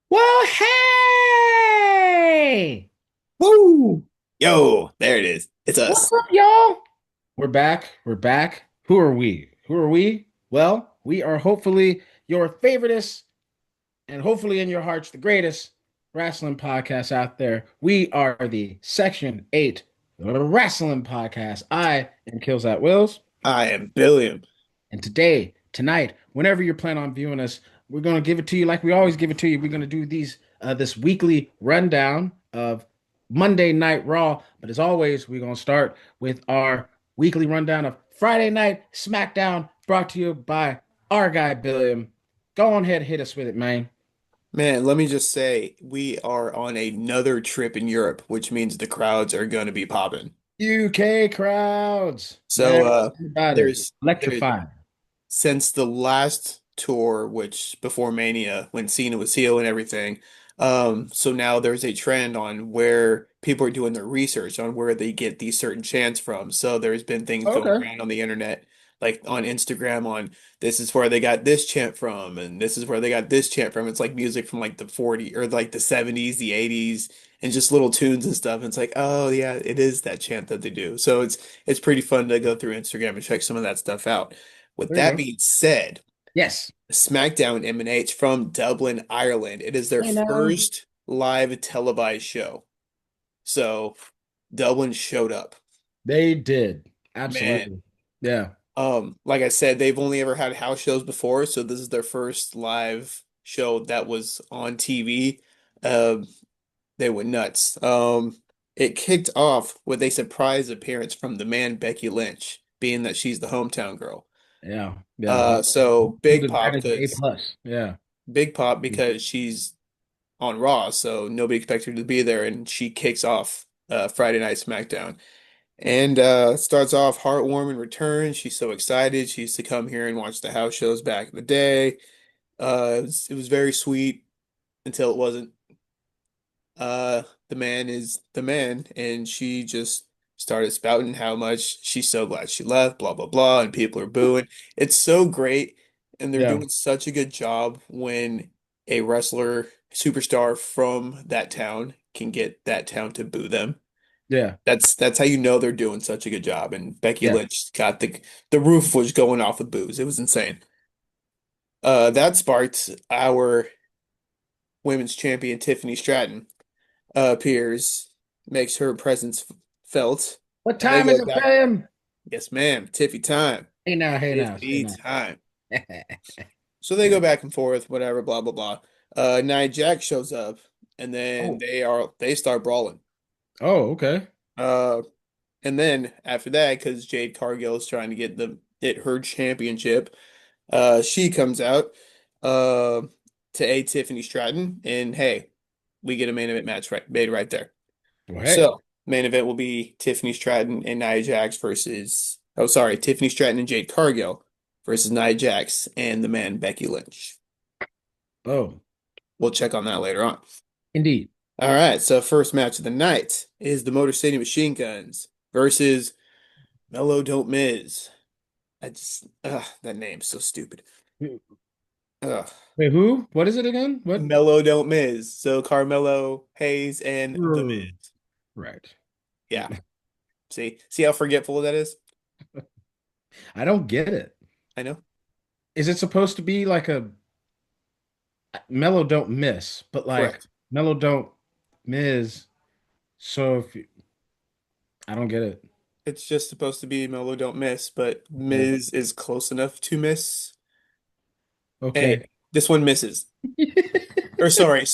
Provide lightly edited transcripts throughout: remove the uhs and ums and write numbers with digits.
Well, hey! Woo! Yo, there it is. It's What's us. up, y'all? We're back. We're back. Who are we? Who are we? Well, we are hopefully your favoriteest and hopefully in your hearts the greatest wrestling podcast out there. We are the Section 8 Wrestling Podcast. I am Kills at Wills. I am Billiam. And today, tonight, whenever you're planning on viewing us, we're gonna give it to you like we always give it to you. We're gonna do this weekly rundown of Monday Night Raw. But as always, we're gonna start with our weekly rundown of Friday Night SmackDown, brought to you by our guy Billiam. Go on ahead, hit us with it, man. Man, let me just say, we are on another trip in Europe, which means the crowds are going to be popping. UK crowds, man, So, about it. there Electrifying. since the last tour, which before Mania, when Cena was heel and everything, so now there's a trend on where people are doing their research on where they get these certain chants from. So there's been things going Okay. around on the internet, like on Instagram, on this is where they got this chant from, and this is where they got this chant from. It's like music from like the 40 or like the 70s, the 80s, and just little tunes and stuff. And it's like, oh yeah, it is that chant that they do. So it's pretty fun to go through Instagram and check some of that stuff out. With There you that go. being said, Yes. SmackDown emanates from Dublin, Ireland. It is their Hey now. first live televised show. So Dublin showed up. They did. Man, Absolutely. Yeah. like I said, they've only ever had house shows before, so this is their first live show that was on TV. Um, they went nuts. It kicked off with a surprise appearance from the man Becky Lynch, being that she's the hometown girl. Yeah, yeah. So Who's big pop advantage A because plus? Yeah, she's on Raw, so nobody expects her to be there, and she kicks off Friday Night SmackDown and starts off heartwarming return. She's so excited. She used to come here and watch the house shows back in the day. It was very sweet until it wasn't. The man is the man, and she just started spouting how much she's so glad she left, blah blah blah, and people are booing. It's so great, and they're yeah, doing such a good job when a wrestler superstar from that town can get that town to boo them. yeah, That's how you know they're doing such a good job. And Becky yeah. Lynch got the roof was going off with boos. It was insane. That sparked our women's champion Tiffany Stratton appears, makes her presence felt, What and they time is go it, back. fam? Yes, ma'am. Tiffy time. Hey now, hey now, hey Tiffy now. time. So they go back and forth, whatever, blah blah blah. Nia Jax shows up, and then Oh, they start brawling. oh, okay. Uh, and then after that, because Jade Cargill is trying to get her championship, she comes out uh to a Tiffany Stratton, and hey, we get a main event match made right there. Well, hey, So, main event will be Tiffany Stratton and Nia Jax versus, oh, sorry, Tiffany Stratton and Jade Cargill versus Nia Jax and the man Becky Lynch. oh, We'll check on that later on. indeed. All right, so first match of the night is the Motor City Machine Guns versus Mello Don't Miz. That name's so stupid. Ugh. Wait, who? What is it again? What? Mello Don't Miz. So Carmelo Hayes and the Hmm. Miz. Right. Yeah. See how forgetful that is? I don't get it. I know. Is it supposed to be like a mellow don't miss, but like Correct. mellow don't miss? So if you, I don't get it. It's just supposed to be Mellow Don't Miss, but Okay. Miz is close enough to miss. Okay. Hey, this one misses. Or sorry,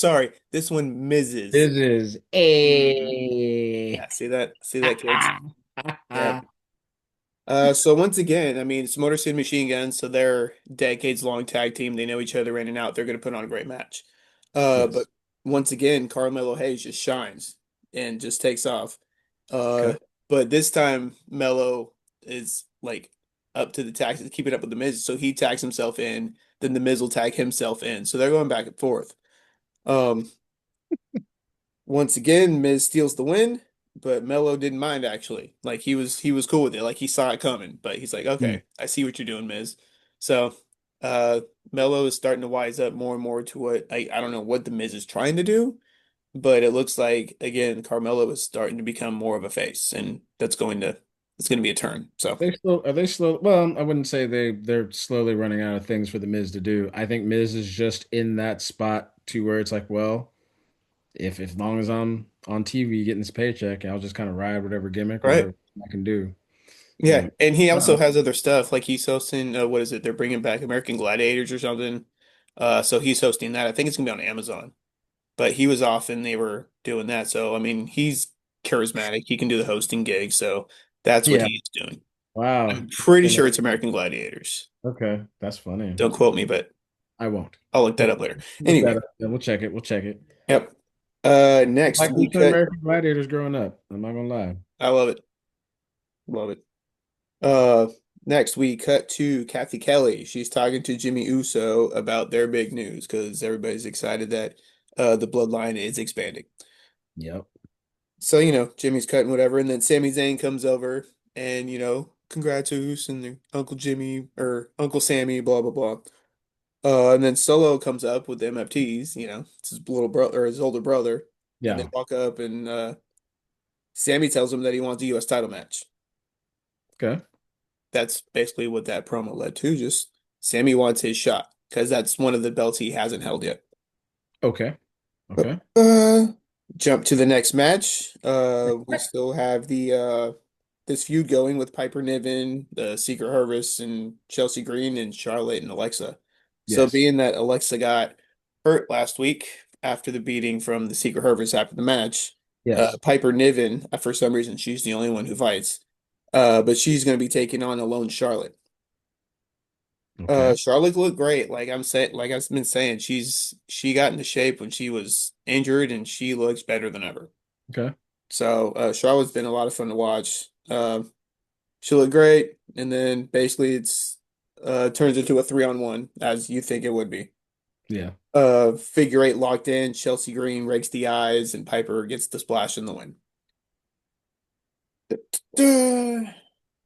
this one misses. This is Mhm. a Yeah, see that, kids? Yeah. So once again, I mean, it's Motor City Machine Guns, so they're decades long tag team. They know each other in and out. They're going to put on a great match. But Yes. once again, Carmelo Hayes just shines and just takes off. Okay. Uh, but this time, Melo is like up to the tax, keeping up with the Miz, so he tags himself in. Then the Miz will tag himself in. So they're going back and forth. Um, Once again, Miz steals the win, but Melo didn't mind actually. Like he was cool with it. Like he saw it coming, but he's like, Hmm. okay, I see what you're doing, Miz. So, Uh, Melo is starting to wise up more and more to what I don't know what the Miz is trying to do, but it looks like again Carmelo is starting to become more of a face, and it's going to be a turn. So They slow are they slow? Well, I wouldn't say they're slowly running out of things for the Miz to do. I think Miz is just in that spot to where it's like, well, if as long as I'm on TV getting this paycheck, I'll just kind of ride whatever gimmick or right. whatever I can do. Yeah, And and he also uh, has other stuff like he's hosting what is it? They're bringing back American Gladiators or something. So he's hosting that. I think it's gonna be on Amazon. But he was off and they were doing that. So I mean, he's charismatic. He can do the hosting gig. So that's what yeah, he's doing. wow. I'm pretty sure it's American Gladiators. Okay, that's funny. Don't quote me, but I won't. I'll look that We'll up later. look that Anyway, up. Yeah, we'll check it. We'll check it. yep. Next Like we watching cut. American Gladiators growing up. I'm not gonna lie. I love it. Love it. Uh, Next we cut to Kathy Kelly. She's talking to Jimmy Uso about their big news because everybody's excited that the bloodline is expanding. Yep. So, Jimmy's cutting whatever, and then Sami Zayn comes over and, congrats Uso and Uncle Jimmy or Uncle Sammy, blah blah blah. And then Solo comes up with the MFTs, it's his little brother or his older brother, and they Yeah. walk up and Sammy tells him that he wants a US title match. Okay. That's basically what that promo led to. Just Sammy wants his shot because that's one of the belts he hasn't held yet. Okay. Okay. Uh, Jump to the next match. We still have the this feud going with Piper Niven, the Secret Harvest, and Chelsea Green and Charlotte and Alexa. So Yes. being that Alexa got hurt last week after the beating from the Secret Harvest after the match, Yes. Piper Niven, for some reason, she's the only one who fights. But she's going to be taking on Alone Charlotte. Okay. Charlotte looked great. Like I've been saying, she got into shape when she was injured, and she looks better than ever. Okay. So Charlotte's been a lot of fun to watch. She looked great, and then basically it's turns into a 3-on-1 as you think it would be. Yeah. Figure eight locked in. Chelsea Green rakes the eyes, and Piper gets the splash in the win.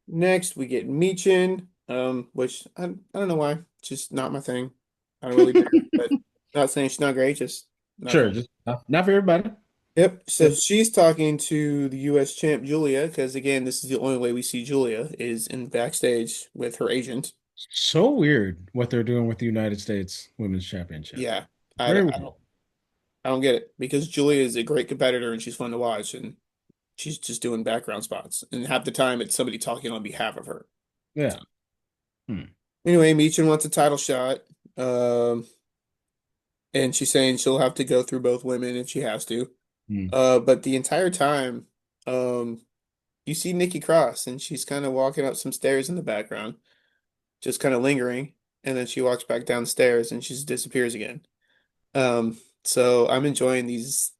Next, we get Meechin, which I don't know why. It's just not my thing. I don't really dig her, but not saying she's not great, just not for Sure. me. Just not for everybody. Yep. So Yep. she's talking to the U.S. champ Julia, because again, this is the only way we see Julia is in backstage with her agent. So weird what they're doing with the United States Women's Championship. Yeah, Very I weird. don't get it because Julia is a great competitor and she's fun to watch and she's just doing background spots and half the time it's somebody talking on behalf of her. So Yeah. Hmm. anyway, Meechin wants a title shot. Um, and she's saying she'll have to go through both women if she has to. Hmm. But the entire time, um, you see Nikki Cross, and she's kind of walking up some stairs in the background, just kind of lingering, and then she walks back down the stairs and she just disappears again. So I'm enjoying these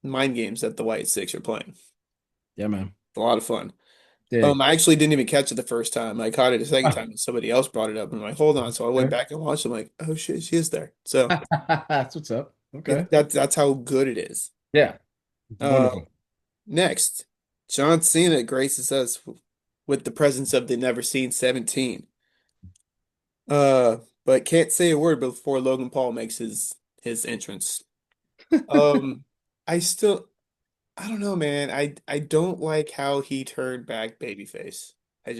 mind games that the White Six are playing. It's Yeah, man. a lot of fun. Dig. I actually didn't even catch it the first time. I caught it a second Ah, time, and somebody else brought it up, and I'm like, hold on. So I went okay. back and watched. I'm like, oh shit, she is there. So That's what's up. Okay. that's how good it is. Yeah. Uh, Wonderful. Next, John Cena graces us with the presence of the Never Seen 17. But can't say a word before Logan Paul makes his entrance. Um, I still I don't know, man. I don't like how he turned back babyface. It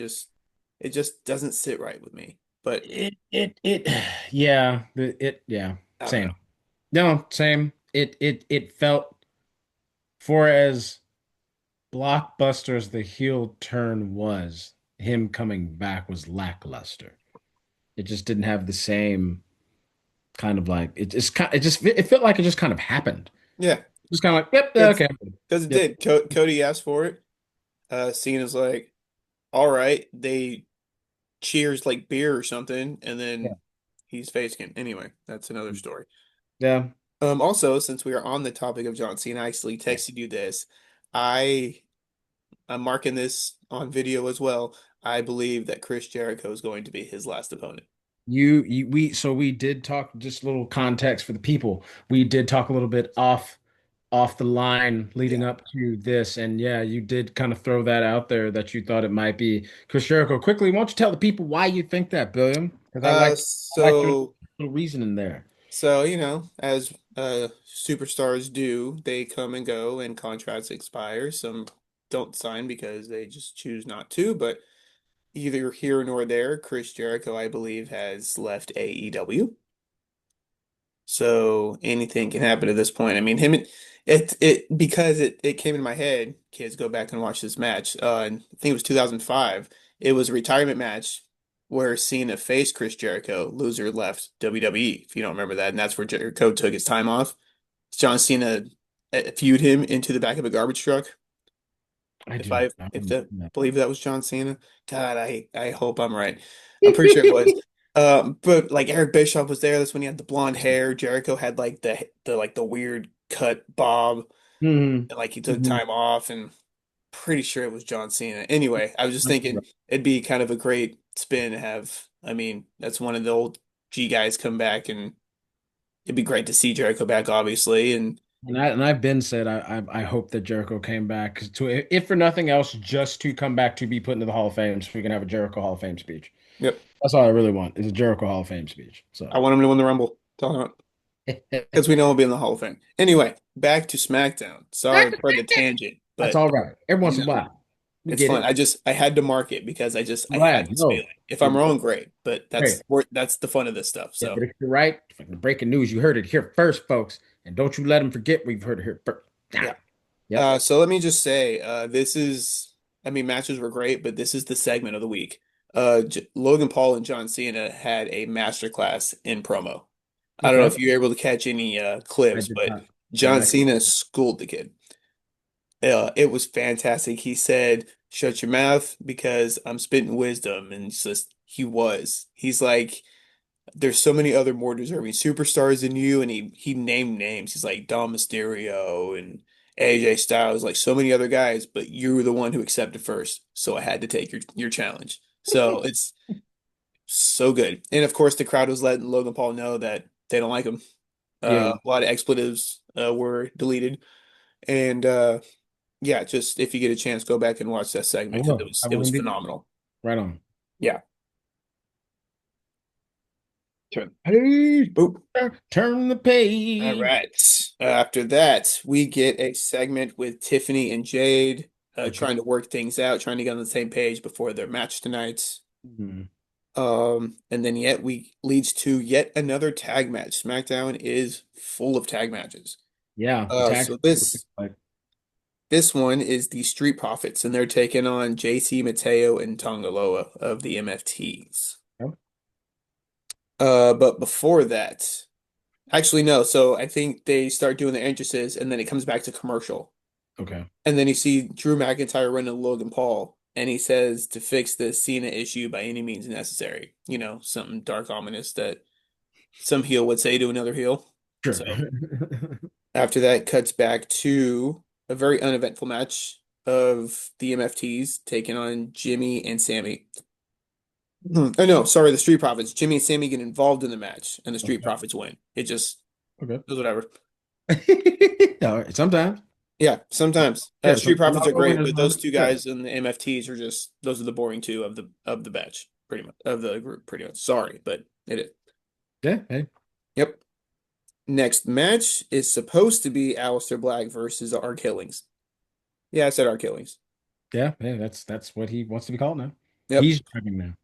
just doesn't sit right with me. But It yeah, yeah, I don't know. same. No, same. It felt for as blockbuster as the heel turn was, him coming back was lackluster. It just didn't have the same kind of like it felt like it just kind of happened. Yeah, Just kind of like, yep, because okay. it Yep. did. Cody asked for it. Cena's like, all right. They cheers like beer or something, and Yeah. then he's facing it. Anyway, that's another story. Yeah. Also, since we are on the topic of John Cena, I actually Yeah. texted you this. I I'm marking this on video as well. I believe that Chris Jericho is going to be his last opponent. We did talk just a little context for the people. We did talk a little bit off the line leading Yeah. up to this, and yeah, you did kind of throw that out there that you thought it might be Chris Jericho. Quickly, why don't you tell the people why you think that, Billiam? Because Uh, I like your so little reasoning there. as superstars do, they come and go and contracts expire. Some don't sign because they just choose not to, but either here nor there, Chris Jericho, I believe, has left AEW. So anything can happen at this point. I mean, it because it came in my head. Kids, go back and watch this match. And I think it was 2005. It was a retirement match where Cena faced Chris Jericho. Loser left WWE. If you don't remember that, and that's where Jericho took his time off. John Cena feud him into the back of a garbage truck. I If do not. I I if remember the that. believe that was John Cena. God, I hope I'm right. I'm pretty sure it was. But like Eric Bischoff was there. That's when he had the blonde hair. Jericho had like the weird cut bob, Hmm. and like he took Hmm. time off, and pretty sure it was John Cena. Anyway, I was just Might be thinking right. it'd be kind of a great spin to have. I mean, that's one of the old G guys come back, and it'd be great to see Jericho back, obviously. And And I've been said I hope that Jericho came back to, if for nothing else, just to come back to be put into the Hall of Fame so we can have a Jericho Hall of Fame speech. yep, That's all I really want is a Jericho Hall of Fame speech. I So want him to win the Rumble. Tell him. Because we know he'll be in the Hall of Fame. Anyway, back to SmackDown. Sorry for the tangent, that's but all right. Every once you in a know, while, we it's get fun. it. I had to mark it because I had Glad. this No, feeling. If I'm wrong, great. But great. that's the fun of this stuff. Yeah, So but if you're right, the breaking news, you heard it here first, folks. And don't you let them forget we've heard it here first. yeah. Ah, yep. So let me just say, this is I mean, matches were great, but this is the segment of the week. Logan Paul and John Cena had a masterclass in promo. I don't know Okay. if you're able to catch any I clips, did but not. Did John not. Cena schooled the kid. It was fantastic. He said, "Shut your mouth because I'm spitting wisdom," and it's just he was. He's like, "There's so many other more deserving superstars than you," and he named names. He's like Dom Mysterio and AJ Styles, like so many other guys, but you were the one who accepted first, so I had to take your challenge. So it's so good, and of course the crowd was letting Logan Paul know that they don't like him. Yeah, A lot of expletives were deleted, and yeah, just if you get a chance, go back and watch that I segment because will. I it will was indeed. phenomenal. Right on. Yeah. Turn. Hey, Boop. turn the All page. right. After that, we get a segment with Tiffany and Jade Okay. trying to work things out, trying to get on the same page before their match tonight. Mhm. And then yet we leads to yet another tag match. SmackDown is full of tag matches. Yeah, the tax. So this one is the Street Profits, and they're taking on JC Mateo and Tongaloa of the MFTs. But before that, actually no. So I think they start doing the entrances, and then it comes back to commercial, Okay. and then you see Drew McIntyre running Logan Paul, and he says to fix the Cena issue by any means necessary. You know, something dark, ominous that some heel would say to another heel. Sure. So after that, cuts back to a very uneventful match of the MFTs taking on Jimmy and Sammy. Oh no, sorry, the Street Profits. Jimmy and Sammy get involved in the match, and the Street Okay. Profits win. It just Okay. was whatever. All right. Sometimes. Yeah, sometimes Yeah. Street Profits Not are all great, winners, but those man. two Yeah. guys and the MFTs are just those are the boring two of the batch, pretty much of the group, pretty much. Sorry, but it is. Yeah. Hey. Yep. Next match is supposed to be Aleister Black versus our Killings. Yeah, I said our Killings. Yeah. Hey. That's what he wants to be called now. Yep. He's driving now.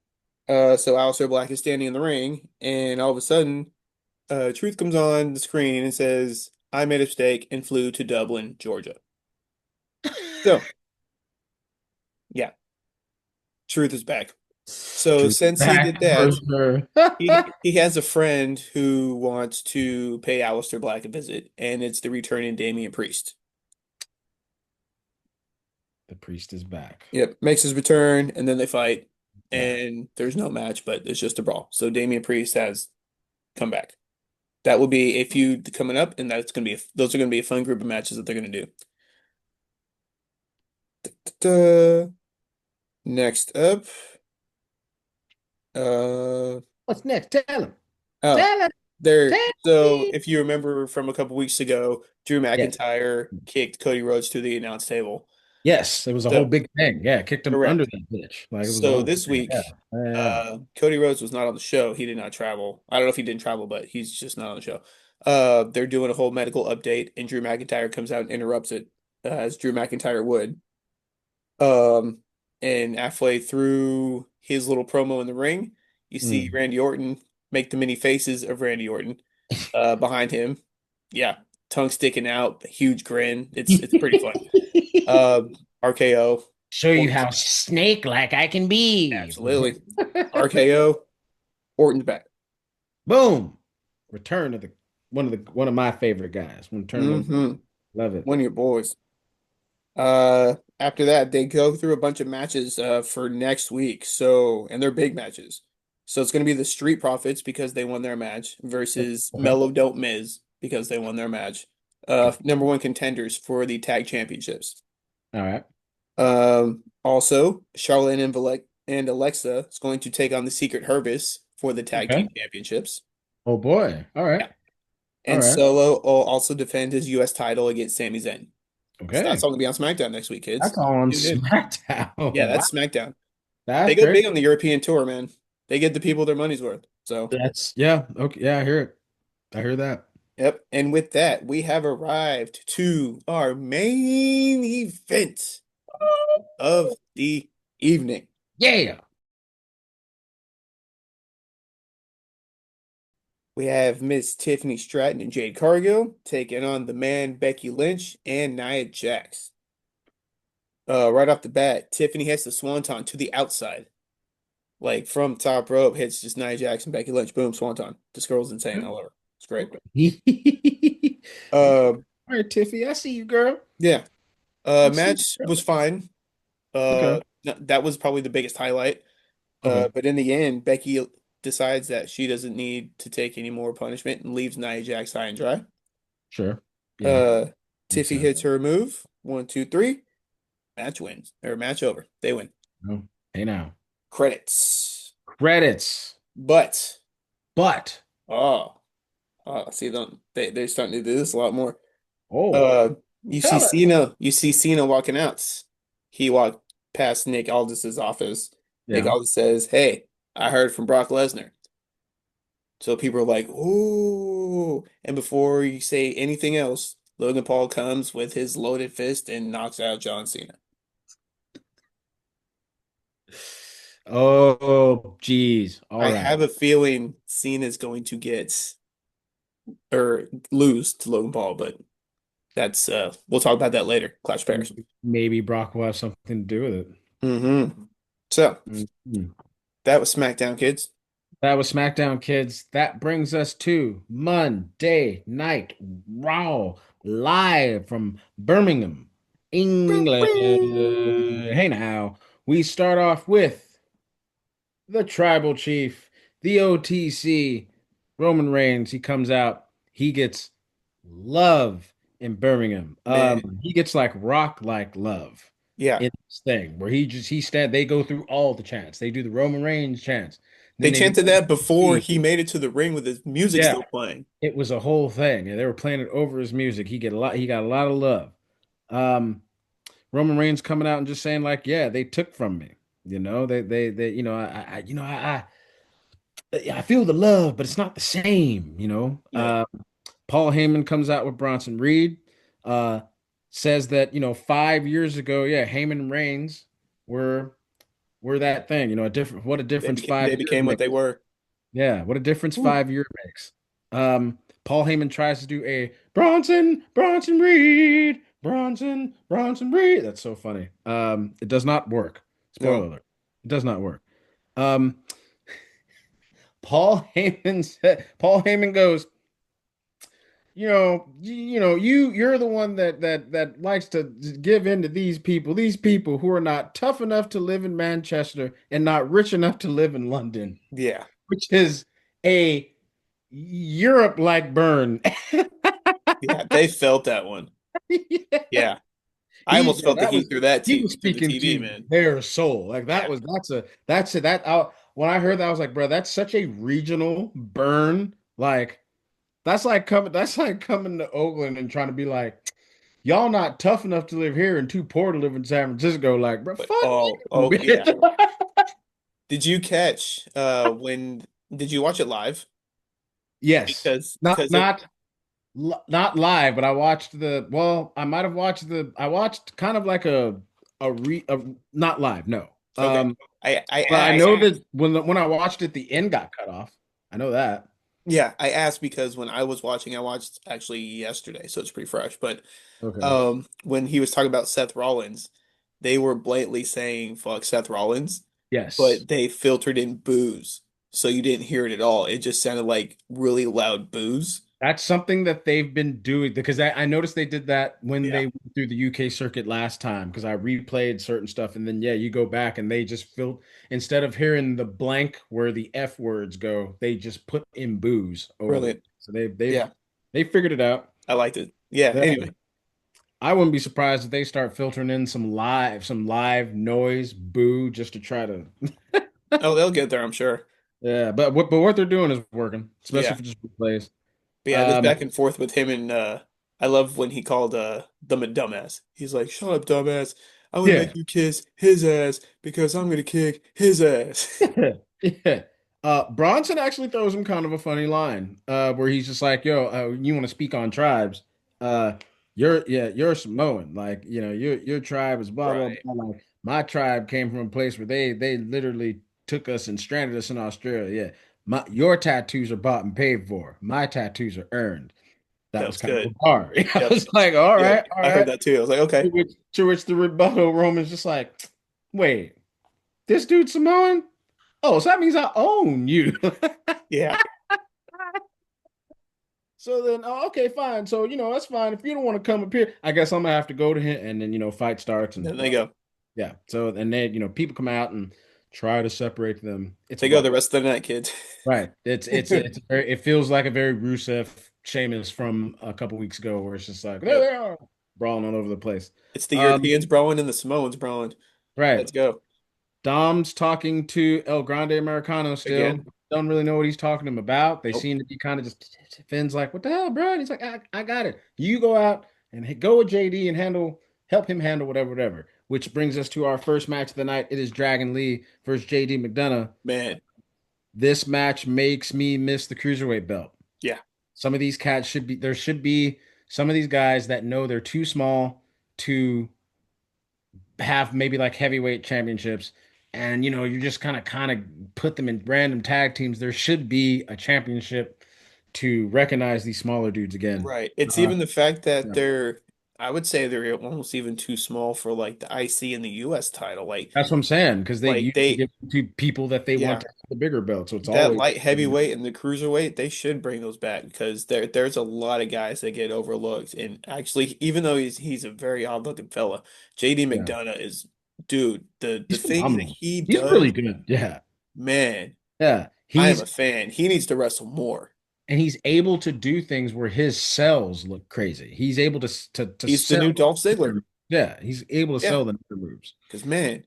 So Aleister Black is standing in the ring, and all of a sudden, Truth comes on the screen and says, "I made a mistake and flew to Dublin, Georgia." So yeah, Truth is back. So Truth since he back did that, for sure. he has a friend who wants to pay Aleister Black a visit, and it's the returning Damian Priest. The priest is back. Yep, makes his return, and then they fight, Back. and there's no match, but it's just a brawl. So Damian Priest has come back. That will be a feud coming up, and those are gonna be a fun group of matches that they're gonna do. Duh. Next up, uh, What's next? Tell him. oh, Tell him. there. Tell So me. if you remember from a couple weeks ago, Drew Yes. McIntyre kicked Cody Rhodes to the announce table. Yes, it was a whole So big thing. Yeah, kicked him under correct. that bitch. Like it was a So whole this thing. Yeah. week, Yeah. Cody Rhodes was not on the show. He did not travel. I don't know if he didn't travel, but he's just not on the show. They're doing a whole medical update, and Drew McIntyre comes out and interrupts it, as Drew McIntyre would. Um, and halfway through his little promo in the ring, you see Mm. Randy Orton make the many faces of Randy Orton behind him. Yeah, tongue sticking out, huge grin. It's pretty funny. Um, RKO, Show you Orton's how snake like I can be. absolutely. RKO, Orton's back. Boom. Return of the one of my favorite guys. Return one. Hmm. Love it. One of your boys. After that, they go through a bunch of matches for next week. So, and they're big matches. So it's going to be the Street Profits because they won their match versus Okay. Mellow Dope Miz because they won their match. Okay. Number one contenders for the tag championships. All right. Also, Charlotte and Alexa is going to take on the Secret Herbis for the tag team Okay. championships. Oh boy. All right. Yeah. All And right. Solo will also defend his U.S. title against Sami Zayn. So that's Okay. all gonna be on SmackDown next week, kids. That's all on Tune in. SmackDown. Yeah, Wow. that's SmackDown. They That's go crazy. big on the European tour, man. They get the people their money's worth. So, That's yeah. Okay. Yeah, I hear it. I hear that. yep. And with that, we have arrived to our main event of the evening. Yeah. We have Miss Tiffany Stratton and Jade Cargill taking on the man Becky Lynch and Nia Jax. Right off the bat, Tiffany hits the swanton to the outside. Like from top rope, hits just Nia Jax and Becky Lynch. Boom, swanton. This girl's insane. I love her. It's great. Okay. Uh, All right, Tiffy. I see you, girl. yeah. I see you, Match girl. was fine. Okay. That was probably the biggest highlight. Okay. But in the end, Becky decides that she doesn't need to take any more punishment and leaves Nia Jax high and dry. Sure. Yeah. Uh, Makes Tiffy sense. hits her move. One, two, three. Match wins. Or match over. They win. No. Hey now. Credits. Credits. But But oh, see them. They're starting to do this a lot more. oh, Uh, you see tell us. Cena. You see Cena walking out. He walked past Nick Aldis's office. Nick Yeah. Aldis says, "Hey, I heard from Brock Lesnar." So people are like, "Ooh!" And before you say anything else, Logan Paul comes with his loaded fist and knocks out John Cena. Oh, geez. All I right. have a feeling Cena's going to get or lose to Logan Paul, but that's we'll talk about that later. Clash of Paris. Maybe Brock will have something to do with it. So Mhm. that was SmackDown, kids. That was SmackDown, kids. That brings us to Monday Night Raw, live from Birmingham, England. Hey now, we start off with the Tribal Chief, the OTC, Roman Reigns. He comes out, he gets love in Birmingham. Man, He gets like rock like love yeah. in this thing where they go through all the chants. They do the Roman Reigns chants. They Then they do chanted that before OTC. he made it to the ring with his music Yeah, still playing. it was a whole thing. And they were playing it over his music. He got a lot of love. Um, Roman Reigns coming out and just saying like, yeah, they took from me. I feel the love, but it's not the same, you know. Yeah. Paul Heyman comes out with Bronson Reed, uh, says that, 5 years ago, yeah, Heyman and Reigns were were that thing, what a difference They 5 years became what they makes. were. Yeah, what a difference Ooh. 5 year makes. Paul Heyman tries to do a Bronson Reed, Bronson Reed. That's so funny. It does not work. Spoiler No. alert. It does not work. Um, Paul Heyman goes, you're the one that likes to give in to these people who are not tough enough to live in Manchester and not rich enough to live in London, Yeah. which is a Europe like burn. Yeah. They felt that one. Yeah. Yeah. I almost Yeah, felt the heat through that he was through the speaking TV, to man. their soul. Like Yeah. that's it. When I heard that, I was like, bro, that's such a regional burn. Like that's like coming to Oakland and trying to be like, y'all not tough enough to live here and too poor to live in San Francisco. Like, bro, But fuck oh, you, oh yeah. bitch. Did you catch when did you watch it live? Yes, Because it not live, but I watched the. Well, I might have watched the. I watched kind of like a not live, no. okay. I But I asked know that when I watched it, the end got cut off. I know that. yeah, I asked because when I was watching, I watched actually yesterday, so it's pretty fresh. But Okay. when he was talking about Seth Rollins, they were blatantly saying fuck Seth Rollins, Yes. but they filtered in boos, so you didn't hear it at all. It just sounded like really loud boos. That's something that they've been doing because I noticed they did that when Yeah, they went through the UK circuit last time because I replayed certain stuff and then yeah, you go back and they just filled instead of hearing the blank where the F words go, they just put in booze over the brilliant. so they've Yeah, they figured it out. I liked it. Yeah. Yeah. Anyway, I wouldn't be surprised if they start filtering in some live noise boo just to try to oh, they'll get there, I'm sure. yeah, but what they're doing is working, especially Yeah. for just replays. But yeah, this Um, back and forth with him and I love when he called them a dumbass. He's like, "Shut up, dumbass. I'm gonna yeah. make you kiss his ass because I'm gonna kick his ass." Yeah. Bronson actually throws him kind of a funny line, where he's just like, "Yo, you want to speak on tribes? Uh, you're Samoan, like, your tribe is blah blah Right. blah. Like, my tribe came from a place where they literally took us and stranded us in Australia. Yeah, your tattoos are bought and paid for. My tattoos are earned. That That was was kind of a good. bar. I Yep. was like, all Yep. right, all I heard right. that too. I was like, okay. To which the rebuttal Roman's just like, wait, this dude's Samoan? Oh, so that means I own you. Yeah. So then, oh, okay, fine. So, that's fine. If you don't want to come up here, I guess I'm gonna have to go to him. And then, fight starts Then and they go. yeah. So and then, people come out and try to separate them. It's They go the butt. rest of the night, kids. Right. It feels like a very Rusev Sheamus from a couple weeks ago where it's just like, there Yep. they are, brawling all over the place. It's the Um, Europeans brawling and the Samoans brawling. right. Let's go. Dom's talking to El Grande Americano still. Again. Don't really know what he's talking to him about. They Nope. seem to be kind of just Finn's like, what the hell, bro? And he's like, I got it. You go out and go with JD and help him handle whatever, whatever. Which brings us to our first match of the night. It is Dragon Lee versus JD McDonough. Man. This match makes me miss the cruiserweight belt. Yeah. Some of these cats there should be some of these guys that know they're too small to have maybe like heavyweight championships and you just kind of put them in random tag teams. There should be a championship to recognize these smaller dudes again. Right. It's uh even the fact that yeah. I would say they're almost even too small for like the IC and the US title. That's what I'm saying because they Like usually they, give it to people that they want yeah, to have the bigger belt, so it's that always light heavyweight and the cruiserweight, they should bring those back because there's a lot of guys that get overlooked. And actually, even though he's a very odd looking fella, JD yeah, McDonough is dude, the he's things that phenomenal. he He's really does, good. Yeah, man, yeah, I am a fan. He needs to wrestle more. he's able to do things where his cells look crazy. He's able to He's the sell. new Dolph Ziggler. Yeah, he's able to Yeah, sell the moves. because man,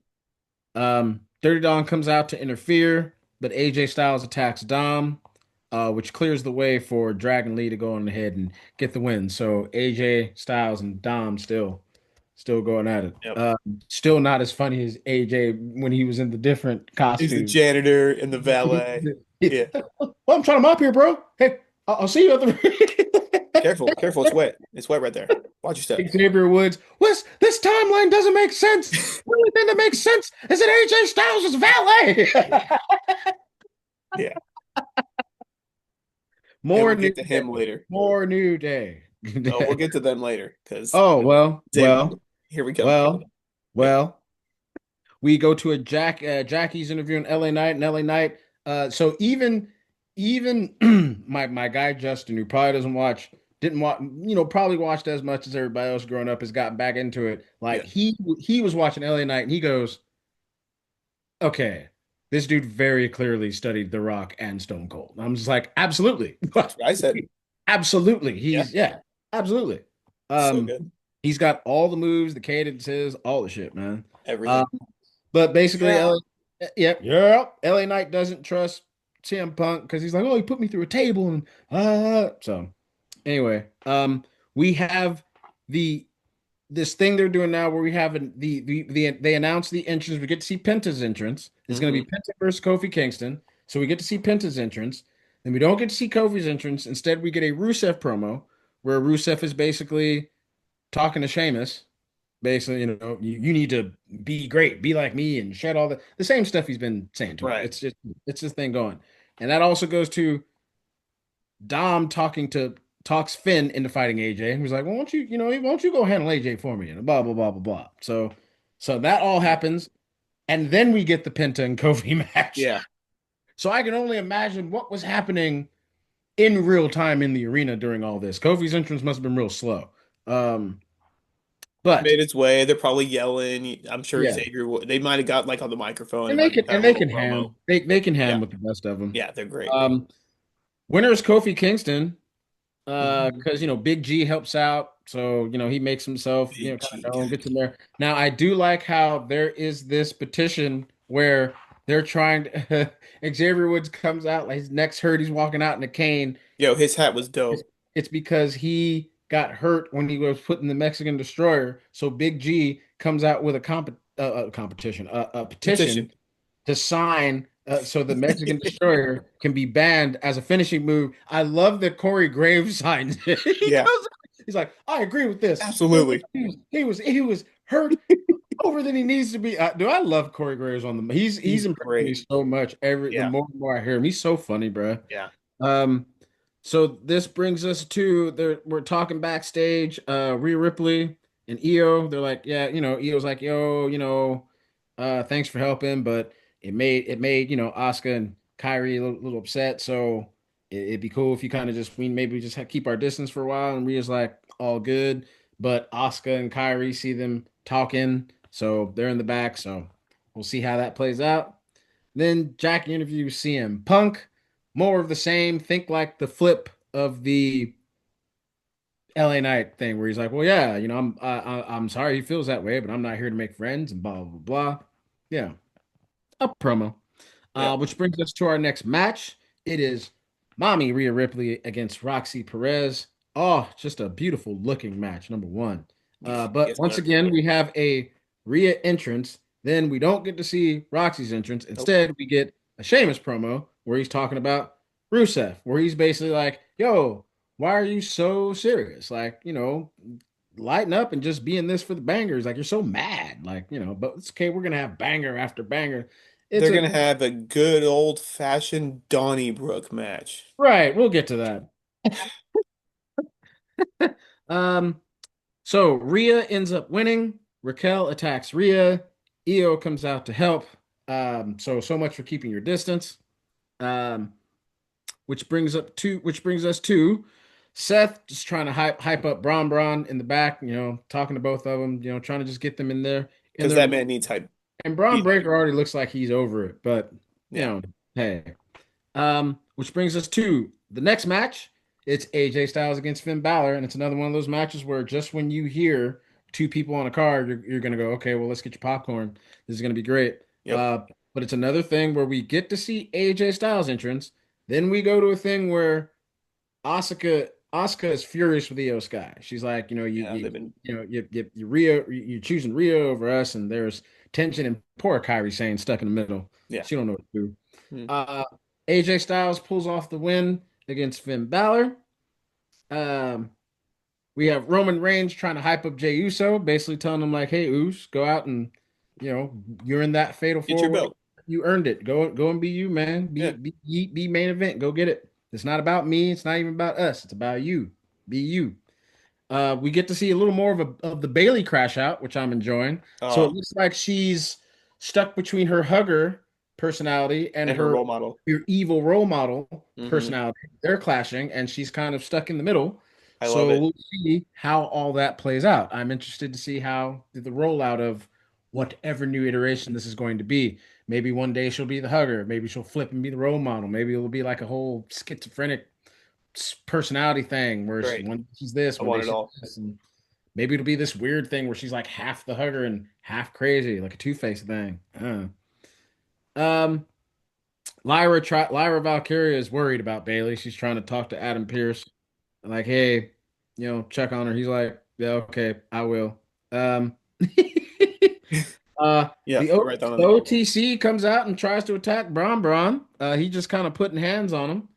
Dirty Dom comes out to interfere, but AJ Styles attacks Dom, which clears the way for Dragon Lee to go on ahead and get the win. So AJ Styles and Dom still going at it. yep. Still not as funny as AJ when he was in the different He's the costume. janitor and the valet. Yeah. Well, I'm trying to mop here, bro. Hey, I'll see you at the. Careful, careful, it's wet. It's wet right there. Watch your step. Xavier Woods. This timeline doesn't make sense. The only thing that makes sense is that AJ Styles is valet. Yeah. And More we'll new get to day. him later. More new day. No, we'll get to them later because Oh, well, Xavier, well, here we come. well, Yeah. well. We go to a Jackie's interview in LA Knight and LA Knight. So even my guy Justin, who probably doesn't watch, didn't watch, probably watched as much as everybody else growing up, has gotten back into it. Like Yeah. he was watching LA Knight and he goes, okay, this dude very clearly studied The Rock and Stone Cold. I'm just like, absolutely. That's what I said. Absolutely. Yeah. Yeah, absolutely. So Um, good. he's got all the moves, the cadences, all the shit, man. Everything. But basically, Yeah. yep. LA Knight doesn't trust CM Punk because he's like, oh, he put me through a table and so anyway, we have the this thing they're doing now where we have they announce the entrance. We get to see Penta's entrance. It's going to be Hmm. Penta versus Kofi Kingston. So we get to see Penta's entrance. Then we don't get to see Kofi's entrance. Instead, we get a Rusev promo where Rusev is basically talking to Sheamus. Basically, you need to be great, be like me, and shed all the same stuff he's been saying to him. Right. It's this thing going, and that also goes to Dom talks Finn into fighting AJ. And he was like, "Well, won't you go handle AJ for me?" And blah blah blah blah blah. So that all happens, and then we get the Penta and Kofi match. Yeah. So I can only imagine what was happening in real time in the arena during all this. Kofi's entrance must have been real slow. Um, but Made its way. They're probably yelling. I'm sure yeah, Xavier. They might have got like on the microphone and and they like can got and a they little can promo. ham they can ham Yeah. with the best of them. Yeah. They're great. Um, Winner is Kofi Kingston. Mhm. Because Big G helps out, so he makes himself Big kind G of known, gets guy. in there. Now I do like how there is this petition where they're trying to Xavier Woods comes out like his neck's hurt, he's walking out in a cane. Yo, his hat was It's, dope. it's because he got hurt when he was putting the Mexican Destroyer. So Big G comes out with a petition Petition. to sign so the Mexican Destroyer can be banned as a finishing move. I love that Corey Graves signs it. He Yeah. goes, he's like, I agree with this. Absolutely. He was hurt over than he needs to be. Do I love Corey Graves on the? He's He's impressed me great. so much. The Yeah. more and more I hear him, he's so funny, bro. Yeah. Um, so this brings us to we're talking backstage. Rhea Ripley and Io, they're like, yeah, Io's like, yo, thanks for helping, but it made Asuka and Kyrie a little upset. So it'd be cool if you kind of just we maybe just keep our distance for a while. And Rhea's like, all good, but Asuka and Kyrie see them talking, so they're in the back. So we'll see how that plays out. Then Jack interviews CM Punk. More of the same. Think like the flip of the LA Knight thing, where he's like, "Well, yeah, I'm sorry he feels that way, but I'm not here to make friends," and blah blah blah. Yeah, a promo. Yep. Which brings us to our next match. It is Mommy Rhea Ripley against Roxy Perez. Oh, just a beautiful looking match, number one. But Yes, once sir. again, we have a Rhea entrance. Then we don't get to see Roxy's entrance. Nope. Instead, we get a Sheamus promo where he's talking about Rusev, where he's basically like, yo, why are you so serious? Like, lighten up and just be in this for the bangers. Like, you're so mad. Like, but it's okay. We're going to have banger after banger. It's They're a gonna have a good old fashioned Donnybrook match. Right, we'll get to that. Um, so Rhea ends up winning. Raquel attacks Rhea. Io comes out to help. So much for keeping your distance. Um, which brings us to Seth just trying to hype up Braun in the back, talking to both of them, trying to just get them in there in Because their that man needs hype. and Braun He's hype. Breaker already looks like he's over it, but Yeah. hey. Which brings us to the next match. It's AJ Styles against Finn Balor, and it's another one of those matches where just when you hear two people on a card, you're gonna go, okay, well, let's get your popcorn. This is gonna be great. Yep. Uh, but it's another thing where we get to see AJ Styles entrance. Then we go to a thing where Asuka is furious with Io Sky. She's like, Yeah, they've been you're choosing Rio over us, and there's tension. And poor Kyrie saying stuck in the middle. yeah. She don't know what to do. Hmm. AJ Styles pulls off the win against Finn Balor. Um, we have Roman Reigns trying to hype up Jey Uso, basically telling him like, "Hey, Us, go out and you're in that fatal Get four your way. belt. You earned it. Go and be you, man. Be Yeah. be be main event. Go get it. It's not about me. It's not even about us. It's about you. Be you." We get to see a little more of the Bailey crash out, which I'm enjoying. So it Oh, looks like she's stuck between her hugger personality and and her her role model. evil role model Hmm. personality. They're clashing, and she's kind of stuck in the middle. I love So it. we'll see how all that plays out. I'm interested to see how the rollout of whatever new iteration this is going to be. Maybe one day she'll be the hugger. Maybe she'll flip and be the role model. Maybe it'll be like a whole schizophrenic personality thing where Great. one day she's this, I one day want it she's all. this, and maybe it'll be this weird thing where she's like half the hugger and half crazy, like a Two-Face thing. Um, Lyra Valkyria is worried about Bailey. She's trying to talk to Adam Pierce, like, hey, check on her. He's like, yeah, okay, I will. Um, Yeah, the I'll write down the on. OTC comes out and tries to attack Braun. He just kind of putting hands on him.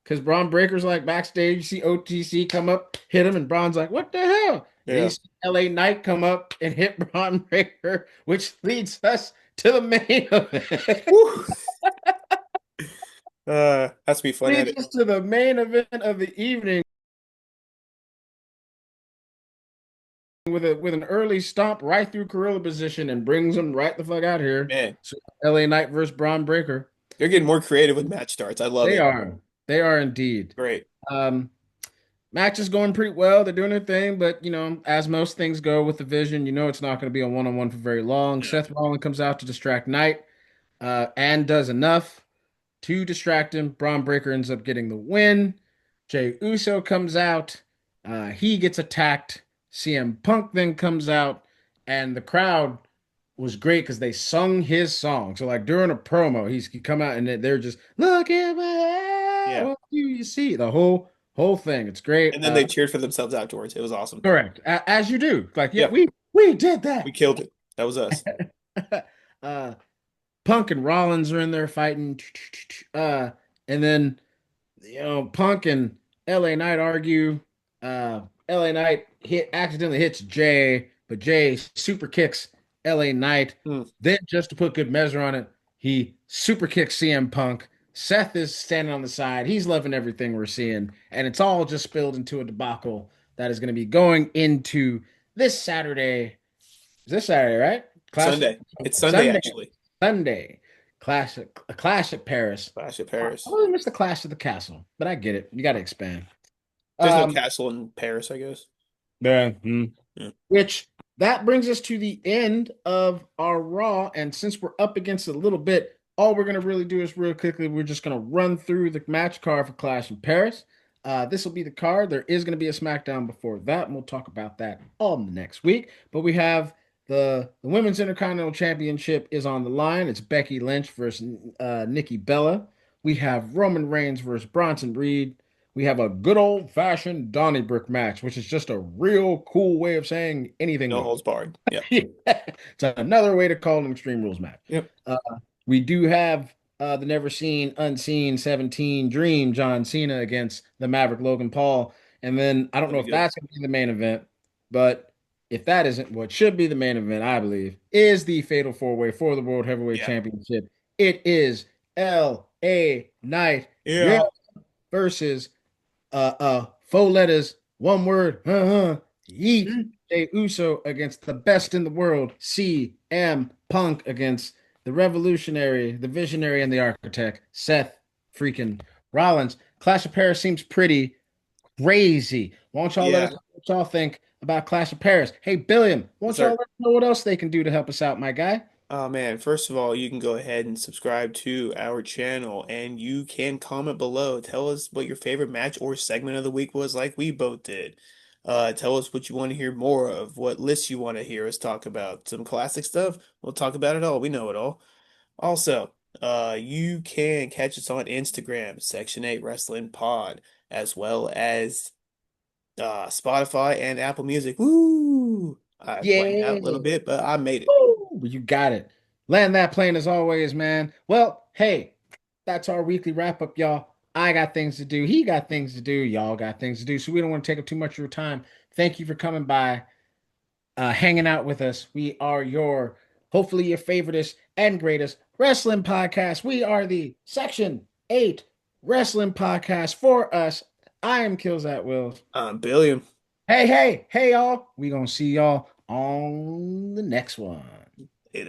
Because Braun Breaker's like backstage. You see OTC come up, hit him, and Braun's like, "What the hell?" And then you Yeah. see LA Knight come up and hit Braun Breaker, which leads us to the main event. Woo. Has to be fun at Leads it. us to the main event of the evening with an early stomp right through Gorilla position and brings him right the fuck out here. Man, So LA Knight versus Braun Breaker. they're getting more creative with match starts. I love They it. are. They are indeed. Great. Um, Match is going pretty well. They're doing their thing, but as most things go with the vision, it's not going to be a one-on-one for very long. Yeah. Seth Rollins comes out to distract Knight, and does enough to distract him. Braun Breaker ends up getting the win. Jey Uso comes out. He gets attacked. CM Punk then comes out, and the crowd was great because they sung his song. So like during a promo, he come out and they're just look at Yeah. what do you see? The whole thing. It's great. And then they cheered for themselves afterwards. It was awesome. Correct. As you do. Like, yeah, Yeah, we did we that. killed it. That was us. uh Punk and Rollins are in there fighting. And then Punk and LA Knight argue. LA Knight accidentally hits Jay, but Jay super kicks LA Knight. Hmm. Then just to put good measure on it, he super kicks CM Punk. Seth is standing on the side. He's loving everything we're seeing, and it's all just spilled into a debacle that is going to be going into this Saturday. Is this Saturday, right? Clash Sunday. It's Sunday, Sunday. actually. Sunday. A clash at Paris. Clash of I Paris. really miss the Clash of the Castle, but I get it. You got to expand. There's no Um, castle in Paris, I guess. yeah. Yeah. Which that brings us to the end of our Raw. And since we're up against it a little bit, all we're going to really do is real quickly, we're just going to run through the match card for Clash in Paris. This will be the card. There is going to be a SmackDown before that, and we'll talk about that on the next week. But we have the Women's Intercontinental Championship is on the line. It's Becky Lynch versus Nikki Bella. We have Roman Reigns versus Bronson Reed. We have a good old fashioned Donnybrook match, which is just a real cool way of saying anything No goes. holds barred. Yeah. It's another way to call an Extreme Rules match. Yep. Uh, we do have the never seen, unseen 17 Dream John Cena against the Maverick Logan Paul. And then I don't That'll know be if good. that's going to be the main event, but if that isn't what should be the main event, I believe, is the Fatal Four Way for the World Heavyweight Yeah. Championship. It is LA Knight, yeah, Yeah. versus four letters, one word, yeet. Jey Uso against the best in the world, CM Punk against the revolutionary, the visionary, and the architect, Seth freaking Rollins. Clash of Paris seems pretty crazy. Won't y'all let us Yeah. know what y'all think about Clash of Paris? Hey, Billiam, Yes, won't y'all sir. let us know what else they can do to help us out, my guy? Oh man, first of all, you can go ahead and subscribe to our channel and you can comment below. Tell us what your favorite match or segment of the week was like we both did. Tell us what you want to hear more of, what lists you want to hear us talk about. Some classic stuff, we'll talk about it all. We know it all. Also, you can catch us on Instagram, Section 8 Wrestling Pod, as well as Spotify and Apple Music. Woo! I blanked out a little Yeah. bit, but I made it. Woo! You got it. Land that plane as always, man. Well, hey, that's our weekly wrap up, y'all. I got things to do. He got things to do. Y'all got things to do. So we don't want to take up too much of your time. Thank you for coming by, hanging out with us. We are hopefully your favoriteest and greatest wrestling podcast. We are the Section 8 Wrestling Podcast for us. I am Kills at Wills. Billion. Hey, y'all. We gonna see y'all on the next one. It